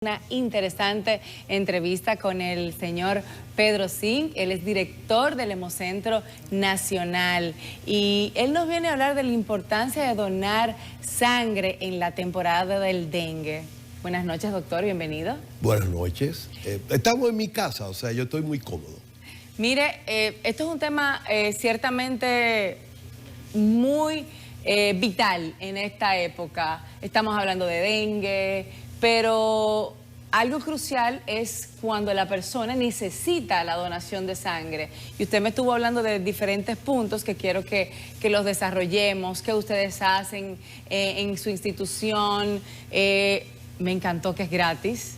Una interesante entrevista con el señor Pedro Zinc. Él es director del Hemocentro Nacional y él nos viene a hablar de la importancia de donar sangre en la temporada del dengue. Buenas noches, doctor, bienvenido. Buenas noches. Estamos en mi casa, o sea, yo estoy muy cómodo. Mire, esto es un tema ciertamente muy vital en esta época. Estamos hablando de dengue, pero algo crucial es cuando la persona necesita la donación de sangre. Y usted me estuvo hablando de diferentes puntos que quiero que los desarrollemos, que ustedes hacen en su institución. Me encantó que es gratis.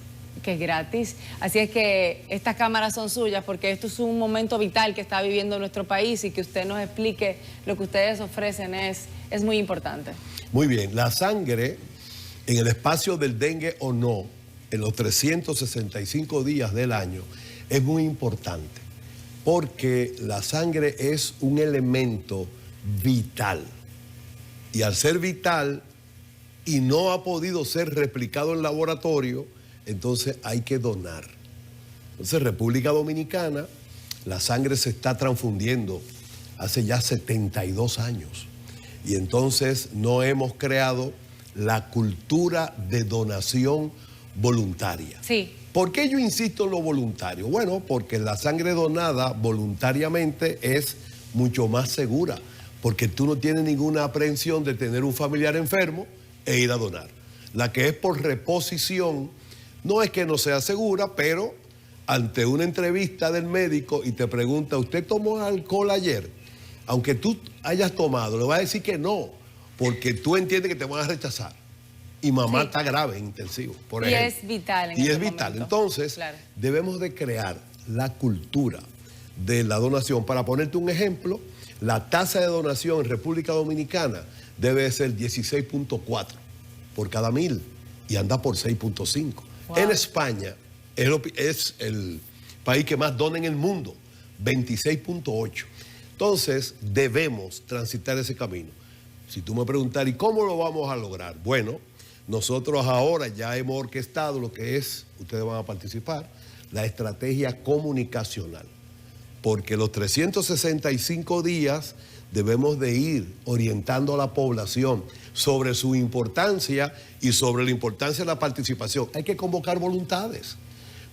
Así es que estas cámaras son suyas porque esto es un momento vital que está viviendo nuestro país y que usted nos explique lo que ustedes ofrecen es muy importante. Muy bien, la sangre en el espacio del dengue o no, en los 365 días del año, es muy importante porque la sangre es un elemento vital y al ser vital y no ha podido ser replicado en laboratorio, entonces hay que donar. Entonces, República Dominicana, la sangre se está transfundiendo hace ya 72 años. Y entonces no hemos creado la cultura de donación voluntaria. Sí. ¿Por qué yo insisto en lo voluntario? Bueno, porque la sangre donada voluntariamente es mucho más segura, porque tú no tienes ninguna aprehensión de tener un familiar enfermo e ir a donar. La que es por reposición, no es que no sea segura, pero ante una entrevista del médico y te pregunta, ¿usted tomó alcohol ayer? Aunque tú hayas tomado, le vas a decir que no, porque tú entiendes que te van a rechazar. Y mamá sí. Está grave en intensivo, por y ejemplo. Es vital en y este es vital. momento. Entonces, claro. Debemos de crear la cultura de la donación. Para ponerte un ejemplo, la tasa de donación en República Dominicana debe ser 16.4 por cada 1000 y anda por 6.5. Wow. En España es el país que más dona en el mundo, 26.8. Entonces, debemos transitar ese camino. Si tú me preguntas, ¿y cómo lo vamos a lograr? Bueno, nosotros ahora ya hemos orquestado lo que es, ustedes van a participar, la estrategia comunicacional. Porque los 365 días debemos de ir orientando a la población sobre su importancia y sobre la importancia de la participación. Hay que convocar voluntades,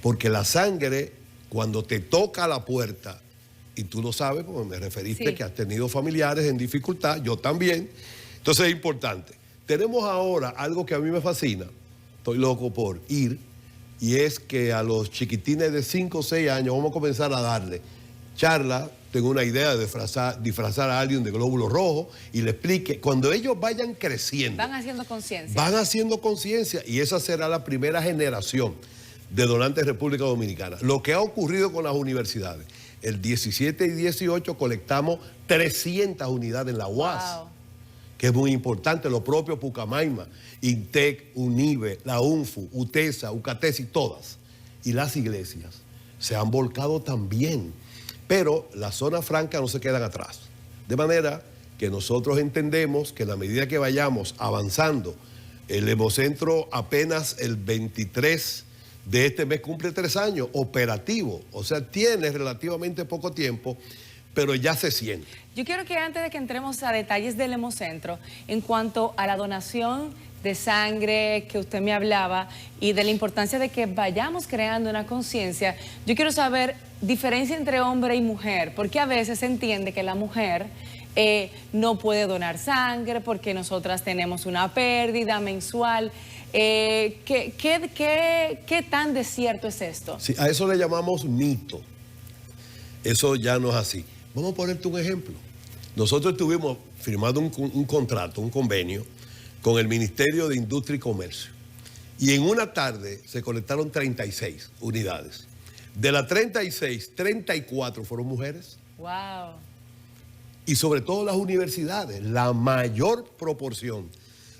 porque la sangre, cuando te toca la puerta, y tú lo sabes, porque me referiste sí. Que has tenido familiares en dificultad, yo también. Entonces es importante. Tenemos ahora algo que a mí me fascina, estoy loco por ir, y es que a los chiquitines de 5 o 6 años vamos a comenzar a darle charla. Tengo una idea de disfrazar a alguien de glóbulo rojo y le explique. Cuando ellos vayan creciendo. Van haciendo conciencia. Van haciendo conciencia y esa será la primera generación de donantes de República Dominicana. Lo que ha ocurrido con las universidades. El 17 y 18 colectamos 300 unidades en la UAS, wow. Que es muy importante, lo propio Pucamaima, INTEC, UNIBE, la UNFU, UTESA, UCATESI, todas. Y las iglesias se han volcado también, pero las zonas francas no se quedan atrás. De manera que nosotros entendemos que en la medida que vayamos avanzando, el Hemocentro apenas el 23 de este mes cumple 3 años, operativo, o sea, tiene relativamente poco tiempo, pero ya se siente. Yo quiero que antes de que entremos a detalles del Hemocentro, en cuanto a la donación de sangre que usted me hablaba y de la importancia de que vayamos creando una conciencia, yo quiero saber diferencia entre hombre y mujer, porque a veces se entiende que la mujer no puede donar sangre porque nosotras tenemos una pérdida mensual. ¿Qué tan desierto es esto? Sí, a eso le llamamos mito. Eso ya no es así. Vamos a ponerte un ejemplo. Nosotros estuvimos firmando un contrato, un convenio, con el Ministerio de Industria y Comercio. Y en una tarde se colectaron 36 unidades. De las 36, 34 fueron mujeres. ¡Wow! Y sobre todo las universidades, la mayor proporción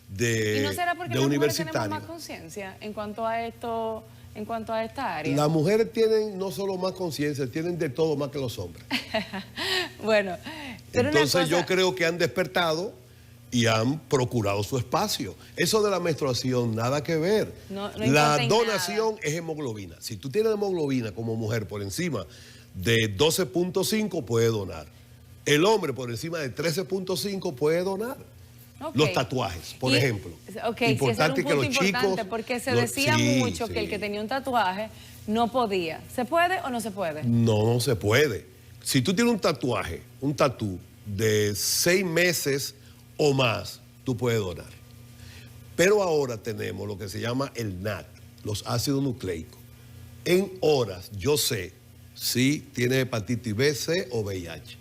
de ¿Y no será porque las mujeres tenemos más conciencia en cuanto a esto, en cuanto a esta área? Las mujeres tienen no solo más conciencia, tienen de todo más que los hombres. Bueno, pero entonces yo creo que han despertado y han procurado su espacio. Eso de la menstruación, nada que ver. No la importa en donación nada. es hemoglobina. Si tú tienes hemoglobina como mujer por encima de 12.5, puede donar. El hombre por encima de 13.5 puede donar. Ok. Los tatuajes, por ejemplo. Ok, Importante sí, que ese los es un punto importante chicos... porque se decía mucho que el sí. que tenía un tatuaje no podía. ¿Se puede o no se puede? No, no se puede. Si tú tienes un tatuaje, un tatú de 6 meses o más, tú puedes donar. Pero ahora tenemos lo que se llama el NAT, los ácidos nucleicos. En horas, yo sé si tienes hepatitis B, C o VIH.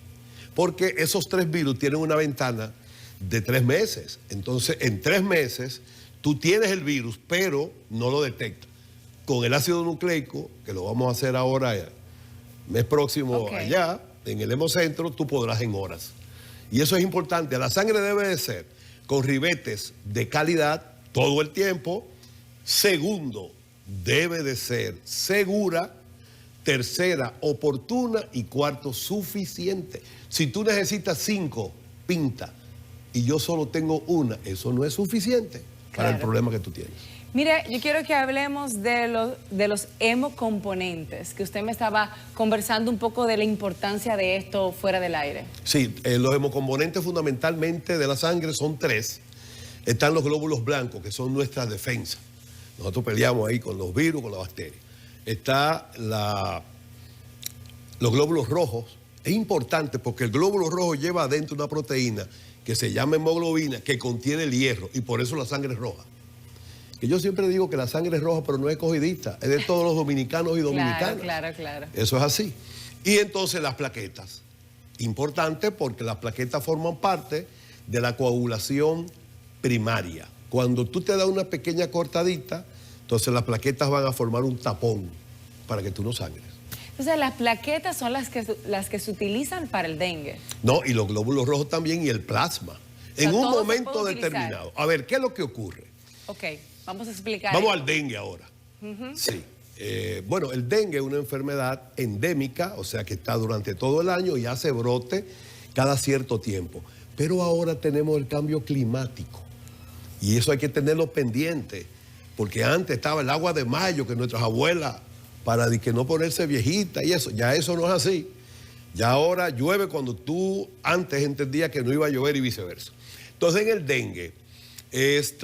Porque esos 3 virus tienen una ventana de 3 meses. Entonces, en 3 meses, tú tienes el virus, pero no lo detectas. Con el ácido nucleico, que lo vamos a hacer ahora, mes próximo allá, en el hemocentro, tú podrás en horas. Y eso es importante. La sangre debe de ser con ribetes de calidad todo el tiempo. Segundo, debe de ser segura. Tercera, oportuna. Y cuarto, suficiente. Si tú necesitas 5, pinta. Y yo solo tengo una, eso no es suficiente para el problema que tú tienes. Mire, yo quiero que hablemos de los hemocomponentes, que usted me estaba conversando un poco de la importancia de esto fuera del aire. Sí, los hemocomponentes fundamentalmente de la sangre son 3. Están los glóbulos blancos, que son nuestras defensas. Nosotros peleamos ahí con los virus, con las bacterias. Está los glóbulos rojos. Es importante porque el glóbulo rojo lleva adentro una proteína que se llama hemoglobina, que contiene el hierro, y por eso la sangre es roja. Que yo siempre digo que la sangre es roja, pero no es escogidista, es de todos los dominicanos y dominicanas. Claro. Eso es así. Y entonces las plaquetas. Importante porque las plaquetas forman parte de la coagulación primaria. Cuando tú te das una pequeña cortadita, entonces las plaquetas van a formar un tapón para que tú no sangres. Entonces las plaquetas son las que se utilizan para el dengue. No, y los glóbulos rojos también y el plasma. En un momento determinado. A ver, ¿qué es lo que ocurre? Ok, vamos a explicar. Vamos al dengue ahora. Sí. Bueno, el dengue es una enfermedad endémica, o sea que está durante todo el año y hace brote cada cierto tiempo. Pero ahora tenemos el cambio climático y eso hay que tenerlo pendiente, porque antes estaba el agua de mayo que nuestras abuelas, para que no ponerse viejita y eso, ya eso no es así. Ya ahora llueve cuando tú antes entendías que no iba a llover y viceversa. Entonces en el dengue es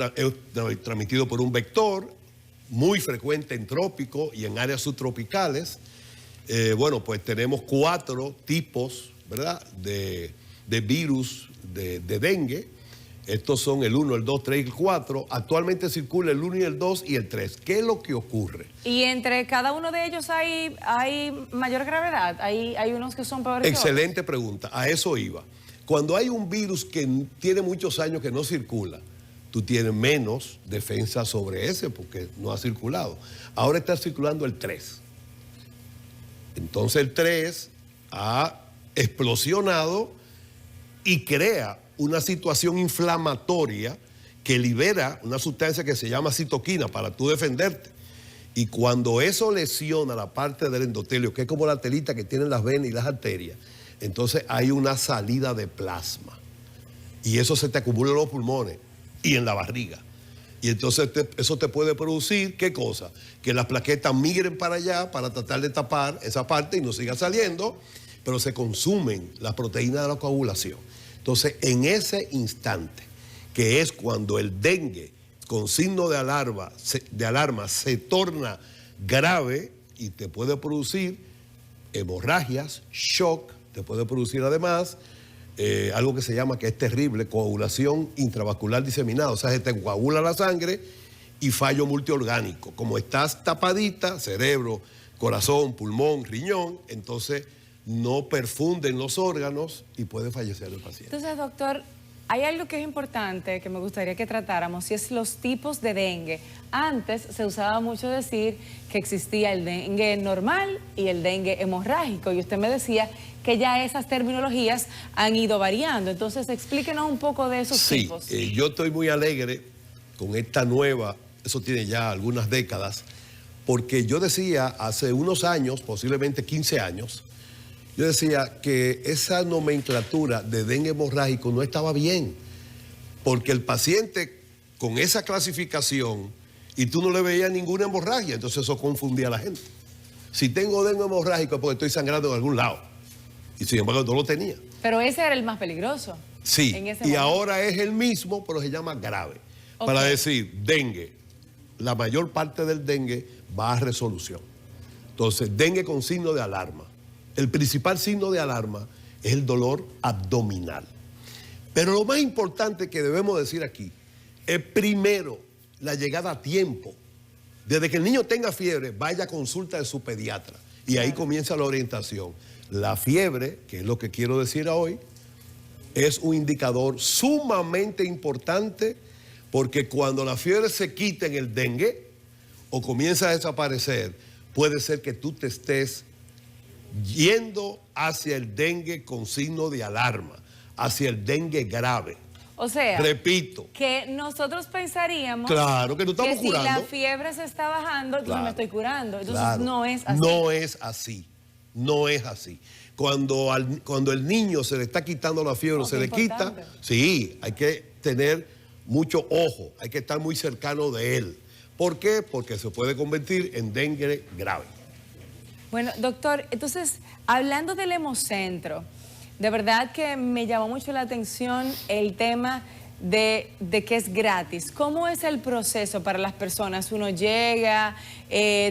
transmitido por un vector muy frecuente en trópicos y en áreas subtropicales. Bueno, pues tenemos 4 tipos, ¿verdad?, de virus de dengue. Estos son el 1, el 2, 3 y el 4. Actualmente circula el 1 y el 2 y el 3. ¿Qué es lo que ocurre? ¿Y entre cada uno de ellos hay mayor gravedad? ¿Hay unos que son peores que otros? Excelente pregunta. A eso iba. Cuando hay un virus que tiene muchos años que no circula, tú tienes menos defensa sobre ese porque no ha circulado. Ahora está circulando el 3. Entonces el 3 ha explosionado y crea una situación inflamatoria que libera una sustancia que se llama citoquina para tú defenderte. Y cuando eso lesiona la parte del endotelio, que es como la telita que tienen las venas y las arterias, entonces hay una salida de plasma. Y eso se te acumula en los pulmones y en la barriga. Y entonces eso te puede producir, ¿qué cosa? Que las plaquetas migren para allá para tratar de tapar esa parte y no siga saliendo, pero se consumen las proteínas de la coagulación. Entonces, en ese instante, que es cuando el dengue con signo de alarma se torna grave y te puede producir hemorragias, shock, te puede producir además algo que se llama, que es terrible, coagulación intravascular diseminada, o sea, se te coagula la sangre y fallo multiorgánico. Como estás tapadita, cerebro, corazón, pulmón, riñón, entonces no perfunden los órganos y puede fallecer el paciente. Entonces, doctor, hay algo que es importante que me gustaría que tratáramos, y es los tipos de dengue. Antes se usaba mucho decir que existía el dengue normal y el dengue hemorrágico, y usted me decía que ya esas terminologías han ido variando. Entonces, explíquenos un poco de esos tipos. Sí, yo estoy muy alegre con esta nueva, eso tiene ya algunas décadas, porque yo decía hace unos años, posiblemente 15 años, yo decía que esa nomenclatura de dengue hemorrágico no estaba bien, porque el paciente con esa clasificación y tú no le veías ninguna hemorragia, entonces eso confundía a la gente. Si tengo dengue hemorrágico es porque estoy sangrando en algún lado, y sin embargo no lo tenía. Pero ese era el más peligroso. Sí, en ese y momento. ahora es el mismo, pero se llama grave. Para decir, dengue, la mayor parte del dengue va a resolución. Entonces, dengue con signo de alarma. El principal signo de alarma es el dolor abdominal. Pero lo más importante que debemos decir aquí es primero la llegada a tiempo. Desde que el niño tenga fiebre, vaya a consulta de su pediatra. Y ahí comienza la orientación. La fiebre, que es lo que quiero decir hoy, es un indicador sumamente importante, porque cuando la fiebre se quita en el dengue o comienza a desaparecer, puede ser que tú te estés yendo hacia el dengue con signo de alarma, hacia el dengue grave. O sea, repito, que nosotros pensaríamos, claro, que no estamos si curando. la fiebre se está bajando, entonces me estoy curando. Entonces no es así. No es así. No es así. Cuando el niño se le está quitando la fiebre, se le quita, sí, hay que tener mucho ojo, hay que estar muy cercano de él. ¿Por qué? Porque se puede convertir en dengue grave. Bueno, doctor, entonces, hablando del hemocentro, de verdad que me llamó mucho la atención el tema de que es gratis. ¿Cómo es el proceso para las personas? Uno llega,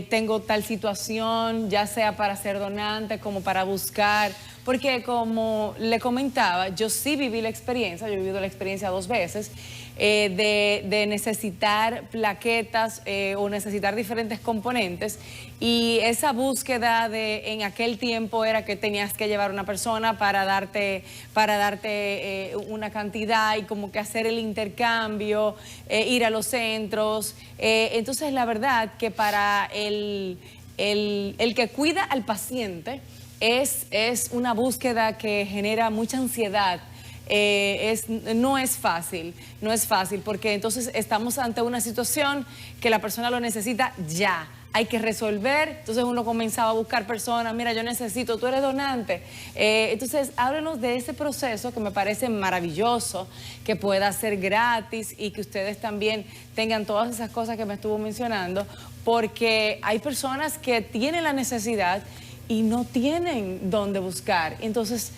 tengo tal situación, ya sea para ser donante como para buscar, porque como le comentaba, yo sí viví la experiencia, yo he vivido la experiencia 2 veces, de necesitar plaquetas o necesitar diferentes componentes, y esa búsqueda en aquel tiempo era que tenías que llevar una persona para darte una cantidad y como que hacer el intercambio, ir a los centros. Entonces la verdad que para el que cuida al paciente es una búsqueda que genera mucha ansiedad. No es fácil, porque entonces estamos ante una situación que la persona lo necesita ya, hay que resolver. Entonces uno comenzaba a buscar personas, mira, yo necesito, tú eres donante. Entonces háblenos de ese proceso que me parece maravilloso, que pueda ser gratis y que ustedes también tengan todas esas cosas que me estuvo mencionando, porque hay personas que tienen la necesidad y no tienen dónde buscar. Entonces,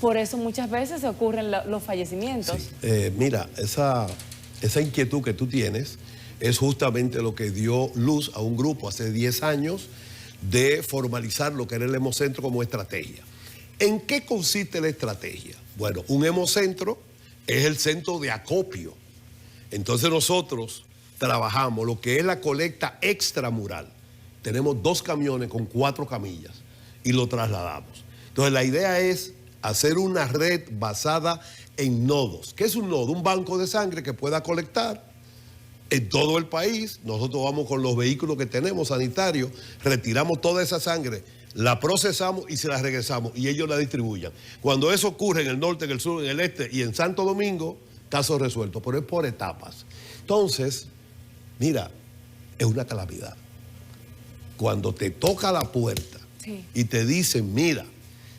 por eso muchas veces se ocurren los fallecimientos. Sí. Mira, esa inquietud que tú tienes es justamente lo que dio luz a un grupo hace 10 años de formalizar lo que era el hemocentro como estrategia. ¿En qué consiste la estrategia? Bueno, un hemocentro es el centro de acopio. Entonces nosotros trabajamos lo que es la colecta extramural. Tenemos 2 camiones con 4 camillas y lo trasladamos. Entonces la idea es hacer una red basada en nodos. ¿Qué es un nodo? Un banco de sangre que pueda colectar en todo el país. Nosotros vamos con los vehículos que tenemos sanitarios, retiramos toda esa sangre, la procesamos y se la regresamos y ellos la distribuyan. Cuando eso ocurre en el norte, en el sur, en el este y en Santo Domingo, caso resuelto, pero es por etapas. Entonces, mira, es una calamidad. Cuando te toca la puerta y te dicen, mira,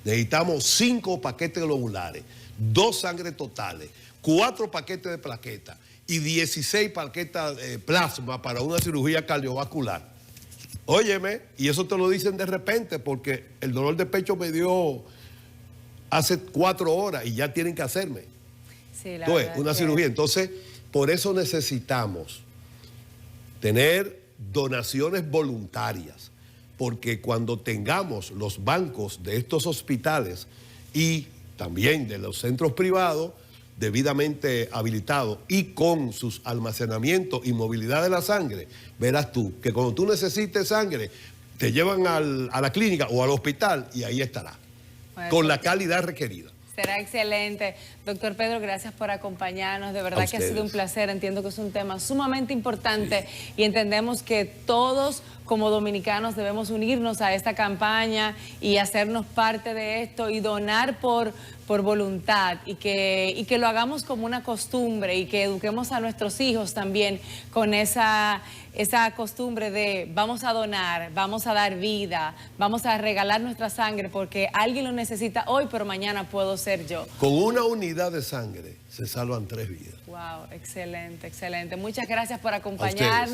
necesitamos 5 paquetes globulares, 2 sangres totales, 4 paquetes de plaquetas y 16 paquetas de plasma para una cirugía cardiovascular. Óyeme, y eso te lo dicen de repente porque el dolor de pecho me dio hace 4 horas y ya tienen que hacerme. Sí, una cirugía. Entonces, por eso necesitamos tener donaciones voluntarias. Porque cuando tengamos los bancos de estos hospitales y también de los centros privados debidamente habilitados y con sus almacenamientos y movilidad de la sangre, verás tú que cuando tú necesites sangre, te llevan a la clínica o al hospital y ahí estará, con la calidad requerida. Será excelente. Doctor Pedro, gracias por acompañarnos. De verdad que ha sido un placer. Entiendo que es un tema sumamente importante y entendemos que todos como dominicanos debemos unirnos a esta campaña y hacernos parte de esto y donar por voluntad y que lo hagamos como una costumbre y que eduquemos a nuestros hijos también con esa costumbre de vamos a donar, vamos a dar vida, vamos a regalar nuestra sangre porque alguien lo necesita hoy, pero mañana puedo ser yo. Con una unidad de sangre se salvan 3 vidas. Wow, excelente, excelente. Muchas gracias por acompañarnos.